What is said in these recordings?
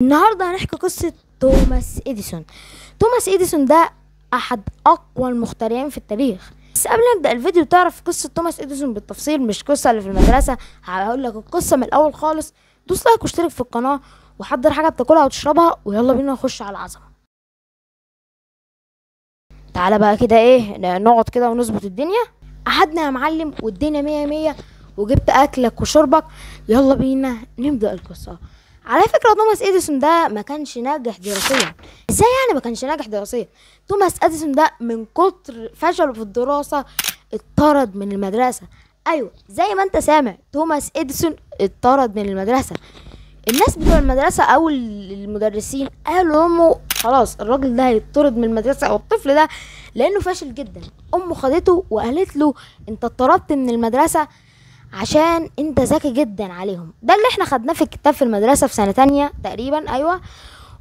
النهارده هنحكي قصة توماس إديسون. توماس إديسون ده أحد أقوى المخترعين في التاريخ. بس قبل ما نبدأ الفيديو تعرف قصة توماس إديسون بالتفصيل، مش قصة اللي في المدرسة. هقول لك القصة من الأول خالص. دوس لايك واشترك في القناة وحضر حاجة بتاكلها وتشربها، ويلا بينا نخش على العظمة. تعالى بقى كده نقعد كده ونظبط الدنيا. قعدنا يا معلم والدنيا مية مية، وجبت أكلك وشربك، يلا بينا نبدأ القصة. على فكرة توماس إديسون ده ما كانش ناجح دراسيا. ازاي يعني ما كانش ناجح دراسيا؟ توماس إديسون ده من كتر فشله في الدراسة اتطرد من المدرسة. ايوه زي ما انت سامع، توماس إديسون اتطرد من المدرسة. الناس بتوع المدرسة او المدرسين قالوا امه خلاص الراجل ده هيطرد من المدرسة او الطفل ده لانه فاشل جدا. امه خدته وقالت له انت اتطردت من المدرسة عشان انت ذكي جدا عليهم. ده اللي احنا خدناه في الكتاب في المدرسة في سنة تانية تقريبا. ايوه،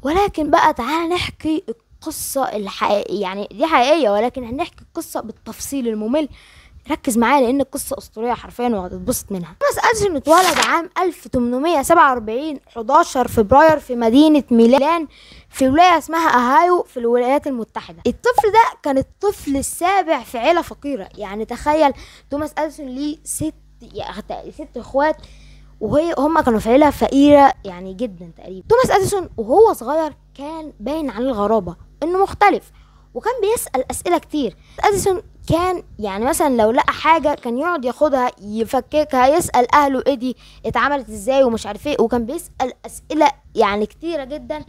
ولكن بقى تعالى نحكي القصة الحقيقية. يعني دي حقيقية ولكن هنحكي القصة بالتفصيل الممل. ركز معايا لان القصة اسطورية حرفيا وهتتبسط منها. توماس إديسون اتولد عام 1847 11 فبراير في مدينة ميلان في ولاية اسمها اهايو في الولايات المتحدة. الطفل ده كان الطفل السابع في عيلة فقيرة. يعني تخيل توماس إديسون ليه ست اخوات، وهي هم كانوا في عيله فقيره يعني جدا تقريبا. توماس إديسون وهو صغير كان باين عليه الغرابه، انه مختلف وكان بيسال اسئله كتير. إديسون كان يعني مثلا لو لقى حاجه كان يقعد ياخدها يفككها، يسال اهله ايه دي اتعملت ازاي ومش عارف ايه، وكان بيسال اسئله يعني كتيره جدا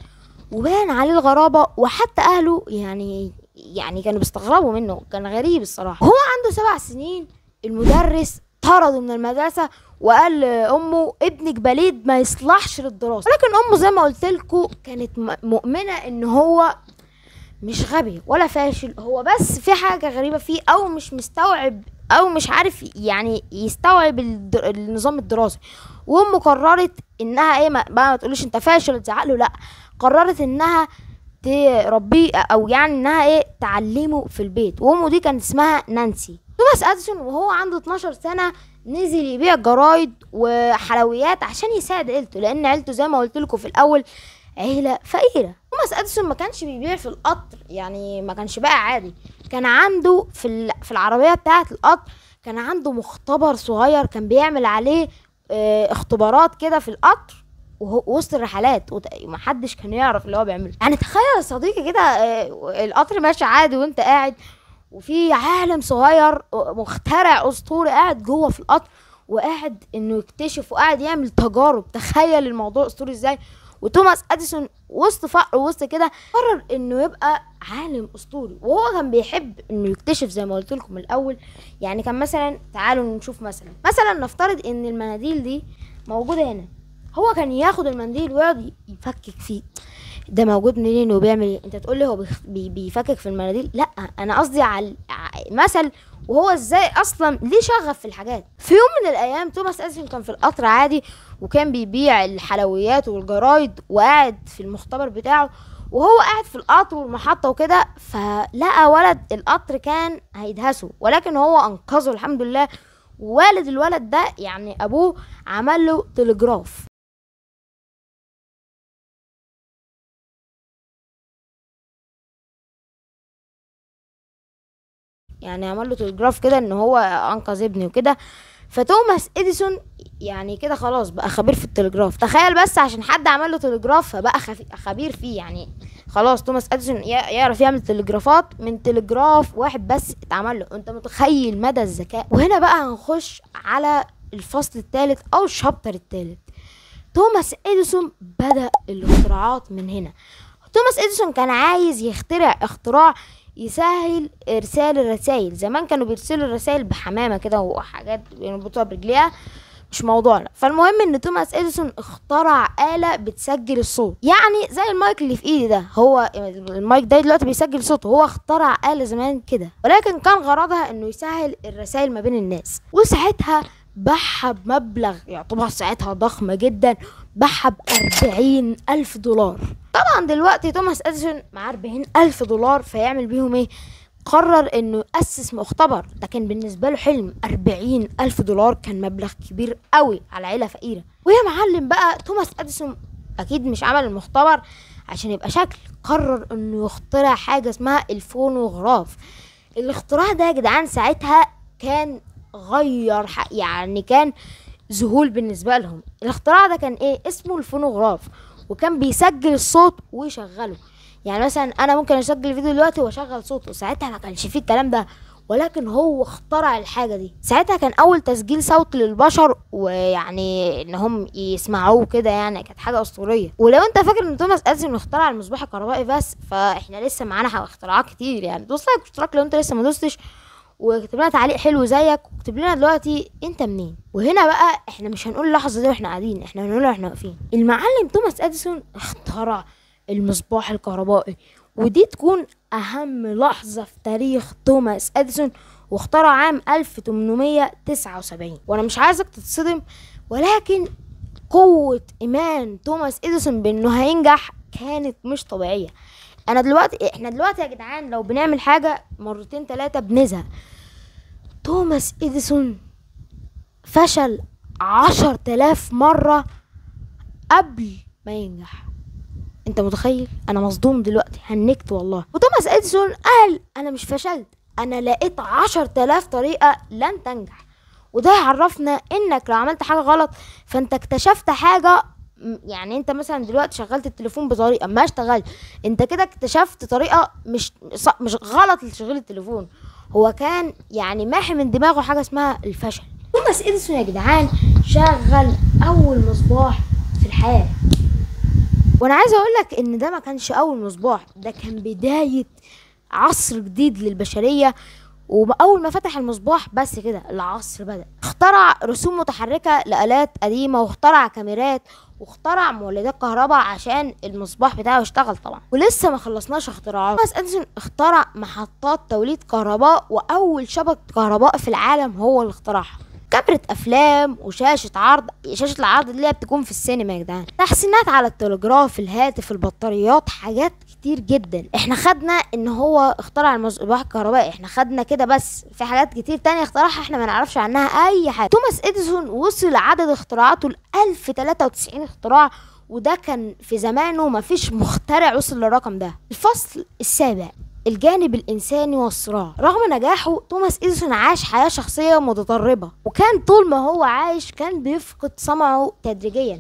وبان عليه الغرابه. وحتى اهله يعني كانوا بيستغربوا منه، كان غريب الصراحه. هو عنده 7 سنين المدرس طرده من المدرسة وقال لأمه ابنك بليد ما يصلحش للدراسة. ولكن أمه زي ما قلت لكم كانت مؤمنة إن هو مش غبي ولا فاشل، هو بس في حاجة غريبة فيه أو مش مستوعب أو مش عارف يعني يستوعب النظام الدراسي. وأمه قررت إنها ما تقوليش أنت فاشل تزعق له، لأ، قررت إنها تربيه أو يعني إنها تعلمه في البيت. وأمه دي كانت اسمها نانسي. توماس إديسون وهو عنده 12 سنة نزل يبيع جرايد وحلويات عشان يساعد عيلته، لان عيلته زي ما قلت لكم في الاول عيله فقيره. توماس إديسون ما كانش بيبيع في القطر، يعني ما كانش بقى عادي. كان عنده في العربيه بتاعه القطر كان عنده مختبر صغير كان بيعمل عليه اختبارات كده في القطر وسط الرحلات، ومحدش كان يعرف اللي هو بيعمله. يعني تخيل يا صديقي كده القطر ماشي عادي وانت قاعد، وفي عالم صغير مخترع اسطوري قاعد جوه في القطر وقاعد انه يكتشف وقاعد يعمل تجارب. تخيل الموضوع اسطوري ازاي. وتوماس إديسون وسط فقر وسط كده قرر انه يبقى عالم اسطوري. وهو كان بيحب انه يكتشف زي ما قلت لكم من الاول. يعني كان مثلا تعالوا نشوف مثلا نفترض ان المناديل دي موجوده هنا. هو كان ياخد المنديل ويقعد يفكك فيه، ده موجود منين وبيعمل ايه؟ انت تقول لي هو بيفكك في المناديل؟ لا، انا قصدي على مثل وهو ازاي اصلا ليه شغف في الحاجات. في يوم من الايام توماس إديسون كان في القطر عادي وكان بيبيع الحلويات والجرايد وقاعد في المختبر بتاعه. وهو قاعد في القطر والمحطة وكده فلقى ولد القطر كان هيدهسه، ولكن هو انقذه الحمد لله. ووالد الولد ده يعني ابوه عمل له تلجراف. يعني عمل له تلجراف كده ان هو انقذ ابني وكده. فتوماس إديسون يعني كده خلاص بقى خبير في التلجراف. تخيل بس عشان حد عمل له تلجراف فبقى خبير فيه. يعني خلاص توماس إديسون يعرف يعمل تلجرافات من تلجراف واحد بس اتعمل له. انت متخيل مدى الذكاء؟ وهنا بقى هنخش على الفصل الثالث او الشابتر الثالث. توماس إديسون بدأ الاختراعات من هنا. توماس إديسون كان عايز يخترع اختراع يسهل ارسال الرسائل. زمان كانوا بيرسلوا الرسائل بحمامه كده وحاجات بيربطوها برجليها، مش موضوعنا. فالمهم ان توماس إديسون اخترع آلة بتسجل الصوت، يعني زي المايك اللي في ايدي ده. هو المايك ده دلوقتي بيسجل صوت، هو اخترع آلة زمان كده، ولكن كان غرضها انه يسهل الرسائل ما بين الناس. وساعتها باعها بمبلغ يعتبر ساعتها ضخمة جدا، باعها ب40,000 دولار. طبعا دلوقتي توماس إديسون مع 40,000 دولار فيعمل بيهم ايه؟ قرر انه يأسس مختبر. ده كان بالنسبة له حلم. 40,000 دولار كان مبلغ كبير قوي على عيلة فقيرة. ويا معلم بقى توماس إديسون اكيد مش عمل المختبر عشان يبقى شكل، قرر انه يخترع حاجة اسمها الفونوغراف. الاختراع ده يا جدعان ساعتها كان غير يعني كان ذهول بالنسبة لهم. الاختراع ده كان ايه؟ اسمه الفونوغراف، وكان بيسجل الصوت ويشغله. يعني مثلا انا ممكن اسجل فيديو دلوقتي واشغل صوته، ساعتها ما كانش فيه الكلام ده، ولكن هو اخترع الحاجة دي. ساعتها كان اول تسجيل صوت للبشر، ويعني انهم يسمعوه كده، يعني كانت حاجة اسطورية. ولو انت فاكر ان توماس اديسون اخترع المصباح الكهربائي بس، فاحنا لسه معانا اختراعات كتير. يعني دوس لايك واشتراك لو انت لسه ما دوستش، واكتب لنا تعليق حلو زيك، واكتب لنا دلوقتي انت منين. وهنا بقى احنا مش هنقول اللحظة دي واحنا قاعدين، احنا هنقول واحنا واقفين. المعلم توماس اديسون اخترع المصباح الكهربائي، ودي تكون اهم لحظة في تاريخ توماس اديسون، واخترع عام 1879. وانا مش عايزك تتصدم، ولكن قوة ايمان توماس اديسون بانه هينجح كانت مش طبيعية. احنا دلوقتي يا جدعان لو بنعمل حاجة مرتين تلاتة بنزهق. توماس اديسون فشل 10,000 مرة قبل ما ينجح. انت متخيل؟ انا مصدوم دلوقتي، هنكت والله. وتوماس اديسون قال انا مش فشلت، انا لقيت 10,000 طريقة لن تنجح. وده يعرفنا انك لو عملت حاجة غلط فانت اكتشفت حاجة. يعني انت مثلا دلوقتي شغلت التليفون بطريقة ما اشتغلت، انت كده اكتشفت طريقة مش غلط لتشغيل التليفون. هو كان يعني ماحي من دماغه حاجة اسمها الفشل. توماس اديسون يا جدعان شغل اول مصباح في الحياة. وانا عايزه اقول لك ان ده ما كانش اول مصباح، ده كان بدايه عصر جديد للبشريه. واول ما فتح المصباح بس كده العصر بدأ. اخترع رسوم متحركه لآلات قديمه، واخترع كاميرات، واخترع مولدات كهرباء عشان المصباح بتاعه يشتغل طبعا. ولسه ما خلصناش اختراعات. توماس اديسون اخترع محطات توليد كهرباء، واول شبكه كهرباء في العالم هو اللي اخترعها. كاميرا افلام وشاشه عرض، شاشه العرض اللي هي بتكون في السينما يا جدعان، تحسينات على التلجراف، الهاتف، البطاريات، حاجات كتير جدا. احنا خدنا ان هو اخترع المصباح الكهربائي، احنا خدنا كده، بس في حاجات كتير تانية اخترعها احنا ما نعرفش عنها اي حاجه. توماس اديسون وصل عدد اختراعاته ل 1093 اختراع، وده كان في زمانه مفيش مخترع وصل للرقم ده. الفصل السابع، الجانب الإنساني والصراع. رغم نجاحه توماس إديسون عاش حياة شخصية متطربة، وكان طول ما هو عايش كان بيفقد سمعه تدريجيا،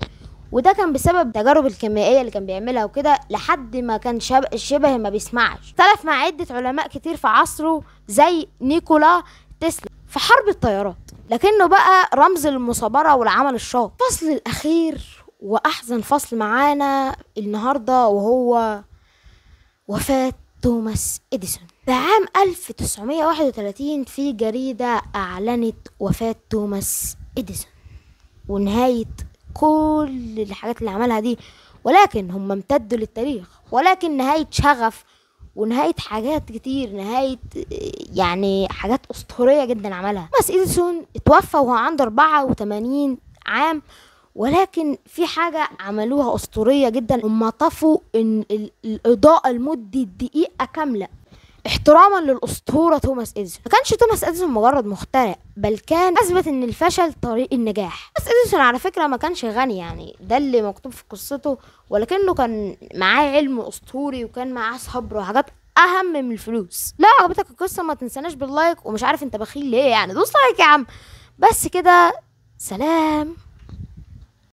وده كان بسبب التجارب الكيميائية اللي كان بيعملها وكده، لحد ما كان شبه ما بيسمعش. اختلف مع عدة علماء كتير في عصره زي نيكولا تسلا في حرب الطيارات، لكنه بقى رمز للمثابرة والعمل الشاق. الفصل الأخير وأحزن فصل معانا النهاردة، وهو وفاة توماس إديسون. في عام 1931 في جريدة أعلنت وفاة توماس إديسون ونهاية كل الحاجات اللي عملها دي، ولكن هم امتدوا للتاريخ، ولكن نهاية شغف ونهاية حاجات كتير، نهاية يعني حاجات أسطورية جدا عملها. توماس إديسون اتوفى وهو عنده 84 عام، ولكن في حاجة عملوها أسطورية جدا، هم طفوا الإضاءة لمدة دقيقة كاملة احتراما للأسطورة توماس إديسون. ما كانش توماس إديسون مجرد مخترع، بل كان أثبت إن الفشل طريق النجاح. توماس إديسون على فكرة ما كانش غني، يعني ده اللي مكتوب في قصته، ولكنه كان معاه علم أسطوري، وكان معاه صبر وحاجات أهم من الفلوس. لا عجبتك القصة ما تنساناش باللايك، ومش عارف انت بخيل ليه، يعني دوس لايك يا عم. بس كده، سلام.